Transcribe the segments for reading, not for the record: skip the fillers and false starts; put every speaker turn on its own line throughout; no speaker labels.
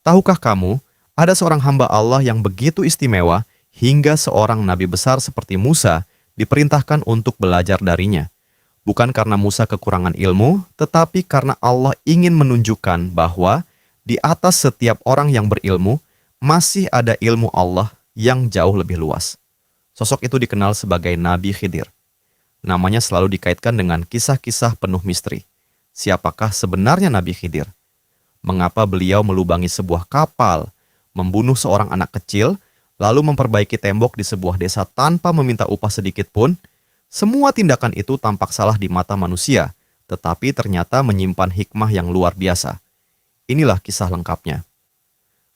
Tahukah kamu, ada seorang hamba Allah yang begitu istimewa hingga seorang nabi besar seperti Musa diperintahkan untuk belajar darinya. Bukan karena Musa kekurangan ilmu, tetapi karena Allah ingin menunjukkan bahwa di atas setiap orang yang berilmu, masih ada ilmu Allah yang jauh lebih luas. Sosok itu dikenal sebagai Nabi Khidir. Namanya selalu dikaitkan dengan kisah-kisah penuh misteri. Siapakah sebenarnya Nabi Khidir? Mengapa beliau melubangi sebuah kapal, membunuh seorang anak kecil, lalu memperbaiki tembok di sebuah desa tanpa meminta upah sedikit pun? Semua tindakan itu tampak salah di mata manusia, tetapi ternyata menyimpan hikmah yang luar biasa. Inilah kisah lengkapnya.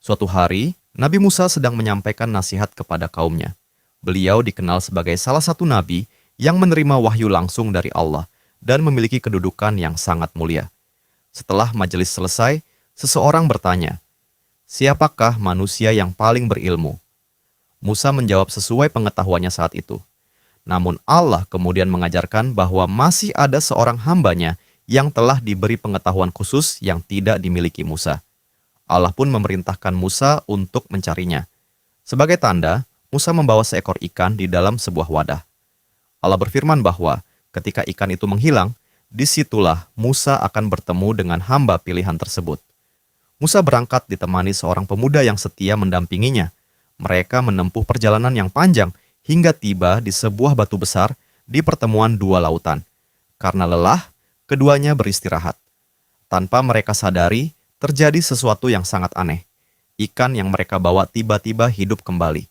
Suatu hari, Nabi Musa sedang menyampaikan nasihat kepada kaumnya. Beliau dikenal sebagai salah satu nabi yang menerima wahyu langsung dari Allah dan memiliki kedudukan yang sangat mulia. Setelah majelis selesai, seseorang bertanya, "Siapakah manusia yang paling berilmu?" Musa menjawab sesuai pengetahuannya saat itu. Namun Allah kemudian mengajarkan bahwa masih ada seorang hambanya yang telah diberi pengetahuan khusus yang tidak dimiliki Musa. Allah pun memerintahkan Musa untuk mencarinya. Sebagai tanda, Musa membawa seekor ikan di dalam sebuah wadah. Allah berfirman bahwa ketika ikan itu menghilang, disitulah Musa akan bertemu dengan hamba pilihan tersebut. Musa berangkat ditemani seorang pemuda yang setia mendampinginya. Mereka menempuh perjalanan yang panjang hingga tiba di sebuah batu besar di pertemuan dua lautan. Karena lelah, keduanya beristirahat. Tanpa mereka sadari, terjadi sesuatu yang sangat aneh. Ikan yang mereka bawa tiba-tiba hidup kembali.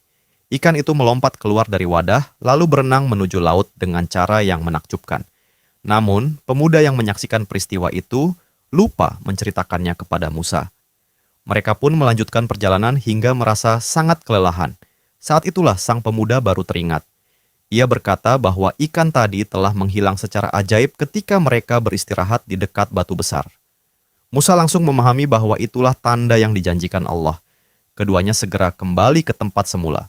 Ikan itu melompat keluar dari wadah, lalu berenang menuju laut dengan cara yang menakjubkan. Namun, pemuda yang menyaksikan peristiwa itu lupa menceritakannya kepada Musa. Mereka pun melanjutkan perjalanan hingga merasa sangat kelelahan. Saat itulah sang pemuda baru teringat. Ia berkata bahwa ikan tadi telah menghilang secara ajaib ketika mereka beristirahat di dekat batu besar. Musa langsung memahami bahwa itulah tanda yang dijanjikan Allah. Keduanya segera kembali ke tempat semula.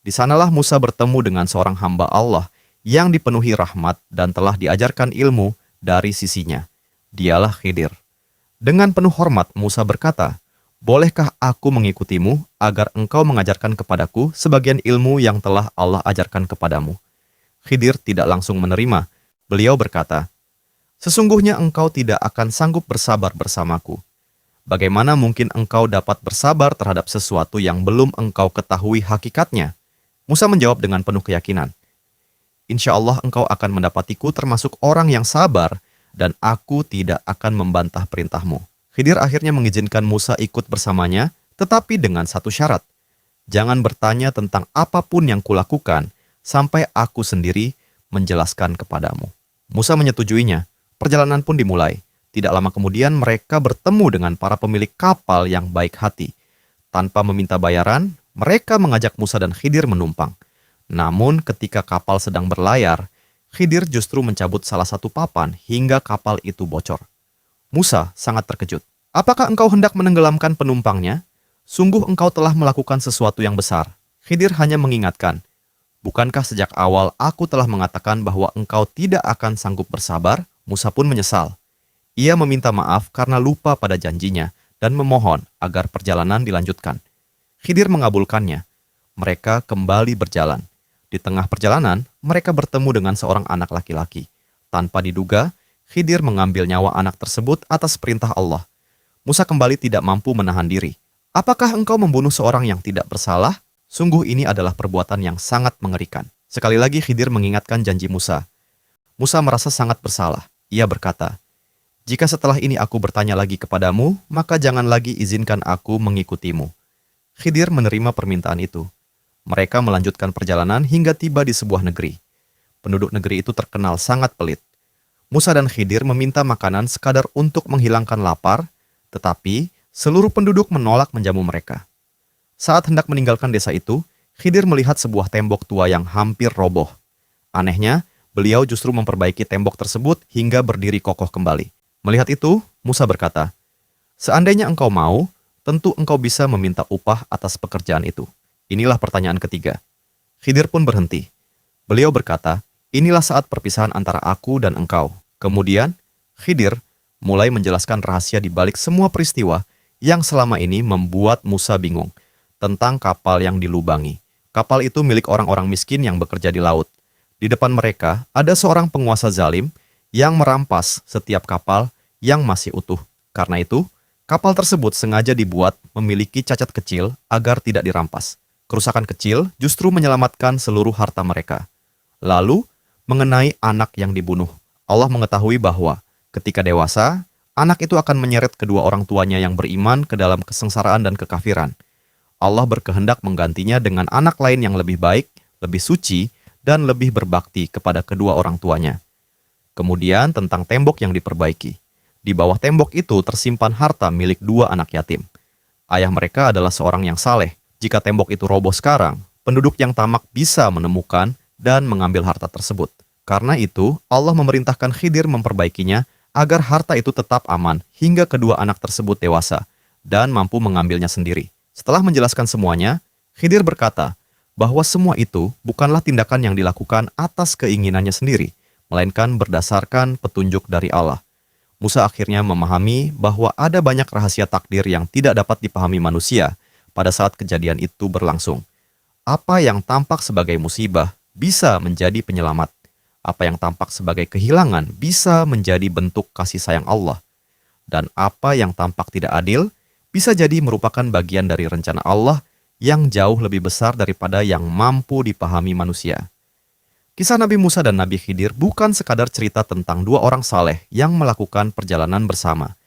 Di sanalah Musa bertemu dengan seorang hamba Allah yang dipenuhi rahmat dan telah diajarkan ilmu dari sisinya. Dialah Khidir. Dengan penuh hormat Musa berkata, "Bolehkah aku mengikutimu agar engkau mengajarkan kepadaku sebagian ilmu yang telah Allah ajarkan kepadamu?" Khidir tidak langsung menerima. Beliau berkata, "Sesungguhnya engkau tidak akan sanggup bersabar bersamaku. Bagaimana mungkin engkau dapat bersabar terhadap sesuatu yang belum engkau ketahui hakikatnya?" Musa menjawab dengan penuh keyakinan, "Insya Allah engkau akan mendapatiku termasuk orang yang sabar, dan aku tidak akan membantah perintahmu." Khidir akhirnya mengizinkan Musa ikut bersamanya, tetapi dengan satu syarat. "Jangan bertanya tentang apapun yang kulakukan, sampai aku sendiri menjelaskan kepadamu." Musa menyetujuinya. Perjalanan pun dimulai. Tidak lama kemudian mereka bertemu dengan para pemilik kapal yang baik hati. Tanpa meminta bayaran, mereka mengajak Musa dan Khidir menumpang. Namun ketika kapal sedang berlayar, Khidir justru mencabut salah satu papan hingga kapal itu bocor. Musa sangat terkejut. "Apakah engkau hendak menenggelamkan penumpangnya? Sungguh engkau telah melakukan sesuatu yang besar." Khidir hanya mengingatkan, "Bukankah sejak awal aku telah mengatakan bahwa engkau tidak akan sanggup bersabar?" Musa pun menyesal. Ia meminta maaf karena lupa pada janjinya dan memohon agar perjalanan dilanjutkan. Khidir mengabulkannya. Mereka kembali berjalan. Di tengah perjalanan, mereka bertemu dengan seorang anak laki-laki. Tanpa diduga, Khidir mengambil nyawa anak tersebut atas perintah Allah. Musa kembali tidak mampu menahan diri. "Apakah engkau membunuh seorang yang tidak bersalah? Sungguh ini adalah perbuatan yang sangat mengerikan." Sekali lagi Khidir mengingatkan janji Musa. Musa merasa sangat bersalah. Ia berkata, "Jika setelah ini aku bertanya lagi kepadamu, maka jangan lagi izinkan aku mengikutimu." Khidir menerima permintaan itu. Mereka melanjutkan perjalanan hingga tiba di sebuah negeri. Penduduk negeri itu terkenal sangat pelit. Musa dan Khidir meminta makanan sekadar untuk menghilangkan lapar, tetapi seluruh penduduk menolak menjamu mereka. Saat hendak meninggalkan desa itu, Khidir melihat sebuah tembok tua yang hampir roboh. Anehnya, beliau justru memperbaiki tembok tersebut hingga berdiri kokoh kembali. Melihat itu, Musa berkata, "Seandainya engkau mau, tentu engkau bisa meminta upah atas pekerjaan itu." Inilah pertanyaan ketiga. Khidir pun berhenti. Beliau berkata, "Inilah saat perpisahan antara aku dan engkau." Kemudian, Khidir mulai menjelaskan rahasia di balik semua peristiwa yang selama ini membuat Musa bingung tentang kapal yang dilubangi. Kapal itu milik orang-orang miskin yang bekerja di laut. Di depan mereka ada seorang penguasa zalim yang merampas setiap kapal yang masih utuh. Karena itu, kapal tersebut sengaja dibuat memiliki cacat kecil agar tidak dirampas. Kerusakan kecil justru menyelamatkan seluruh harta mereka. Lalu, mengenai anak yang dibunuh, Allah mengetahui bahwa ketika dewasa, anak itu akan menyeret kedua orang tuanya yang beriman ke dalam kesengsaraan dan kekafiran. Allah berkehendak menggantinya dengan anak lain yang lebih baik, lebih suci, dan lebih berbakti kepada kedua orang tuanya. Kemudian tentang tembok yang diperbaiki. Di bawah tembok itu tersimpan harta milik dua anak yatim. Ayah mereka adalah seorang yang saleh. Jika tembok itu roboh sekarang, penduduk yang tamak bisa menemukan dan mengambil harta tersebut. Karena itu, Allah memerintahkan Khidir memperbaikinya agar harta itu tetap aman hingga kedua anak tersebut dewasa dan mampu mengambilnya sendiri. Setelah menjelaskan semuanya, Khidir berkata bahwa semua itu bukanlah tindakan yang dilakukan atas keinginannya sendiri, melainkan berdasarkan petunjuk dari Allah. Musa akhirnya memahami bahwa ada banyak rahasia takdir yang tidak dapat dipahami manusia pada saat kejadian itu berlangsung. Apa yang tampak sebagai musibah bisa menjadi penyelamat. Apa yang tampak sebagai kehilangan bisa menjadi bentuk kasih sayang Allah. Dan apa yang tampak tidak adil bisa jadi merupakan bagian dari rencana Allah yang jauh lebih besar daripada yang mampu dipahami manusia. Kisah Nabi Musa dan Nabi Khidir bukan sekadar cerita tentang dua orang saleh yang melakukan perjalanan bersama.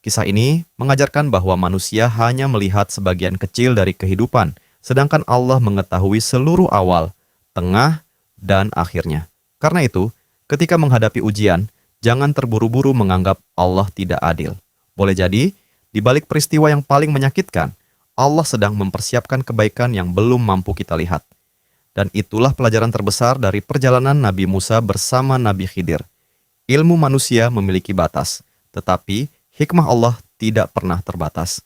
Kisah ini mengajarkan bahwa manusia hanya melihat sebagian kecil dari kehidupan, sedangkan Allah mengetahui seluruh awal, tengah, dan akhirnya. Karena itu, ketika menghadapi ujian, jangan terburu-buru menganggap Allah tidak adil. Boleh jadi, di balik peristiwa yang paling menyakitkan, Allah sedang mempersiapkan kebaikan yang belum mampu kita lihat. Dan itulah pelajaran terbesar dari perjalanan Nabi Musa bersama Nabi Khidir. Ilmu manusia memiliki batas, tetapi hikmah Allah tidak pernah terbatas.